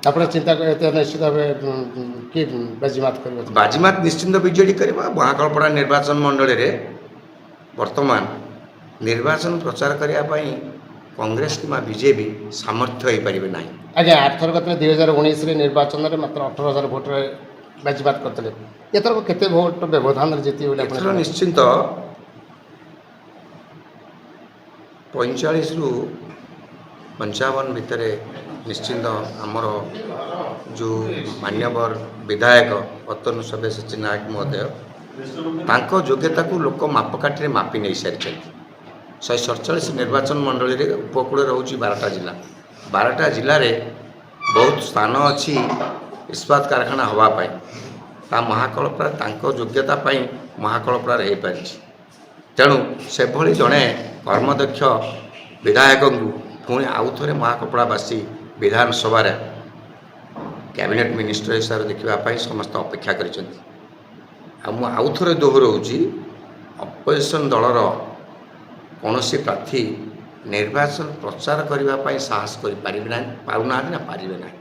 ଆପଣ ଚିନ୍ତା କରିବେ ନିଶ୍ଚିତ ଭାବେ କି ବାଜିମାତ କରିବେ? ବାଜିମାତ ନିଶ୍ଚିନ୍ତ ବିଜେଡି କରିବା। ମହାକାଳପଡ଼ା ନିର୍ବାଚନ ମଣ୍ଡଳୀରେ ବର୍ତ୍ତମାନ ନିର୍ବାଚନ ପ୍ରଚାର କରିବା ପାଇଁ କଂଗ୍ରେସ କିମ୍ବା ବିଜେପି ସାମର୍ଥ୍ୟ ହୋଇପାରିବେ ନାହିଁ। ଆଜ୍ଞା ଆରଥର କରିଥିଲେ 2019 ନିର୍ବାଚନରେ ମାତ୍ର 18,000 ଭୋଟରେ ବାଜିମାତ କରିଥିଲେ। ଏଥରକ କେତେ ଭୋଟ ବ୍ୟବଧାନରେ ଜିତିବେ ବୋଲି ଆପଣ? ଏଥର ନିଶ୍ଚିନ୍ତ 45ରୁ 55 ଭିତରେ ନିଶ୍ଚିନ୍ତ ଆମର ଯେଉଁ ମାନ୍ୟବର ବିଧାୟକ ଅତନୁ ସବ୍ୟସାଚୀ ନାୟକ ମହୋଦୟ ତାଙ୍କ ଯୋଗ୍ୟତାକୁ ଲୋକ ମାପକାଠିରେ ମାପି ନେଇସାରିଛନ୍ତି। 147 ନିର୍ବାଚନ ମଣ୍ଡଳୀରେ ଉପକୂଳ ରହୁଛି 12ଟା ଜିଲ୍ଲା। 12ଟା ଜିଲ୍ଲାରେ ବହୁତ ସ୍ଥାନ ଅଛି ଇସ୍ପାତ କାରଖାନା ହେବା ପାଇଁ। ତା ମହାକାଳପଡ଼ା ତାଙ୍କ ଯୋଗ୍ୟତା ପାଇଁ ମହାକାଳପଡ଼ାରେ ହେଇପାରିଛି। ତେଣୁ ସେଭଳି ଜଣେ କର୍ମଦକ୍ଷ ବିଧାୟକଙ୍କୁ ପୁଣି ଆଉ ଥରେ ମହାକାଳପଡ଼ାବାସୀ ବିଧାନସଭାରେ କ୍ୟାବିନେଟ୍ ମିନିଷ୍ଟର ହିସାବରେ ଦେଖିବା ପାଇଁ ସମସ୍ତେ ଅପେକ୍ଷା କରିଛନ୍ତି। ଆଉ ମୁଁ ଆଉ ଥରେ ଦୋହରଉଛି, ଅପୋଜିସନ୍ ଦଳର କୌଣସି ପ୍ରାର୍ଥୀ ନିର୍ବାଚନ ପ୍ରଚାର କରିବା ପାଇଁ ସାହସ କରିପାରିବେ ନାହିଁ, ପାରୁନାହାନ୍ତି ନା ପାରିବେ ନାହିଁ।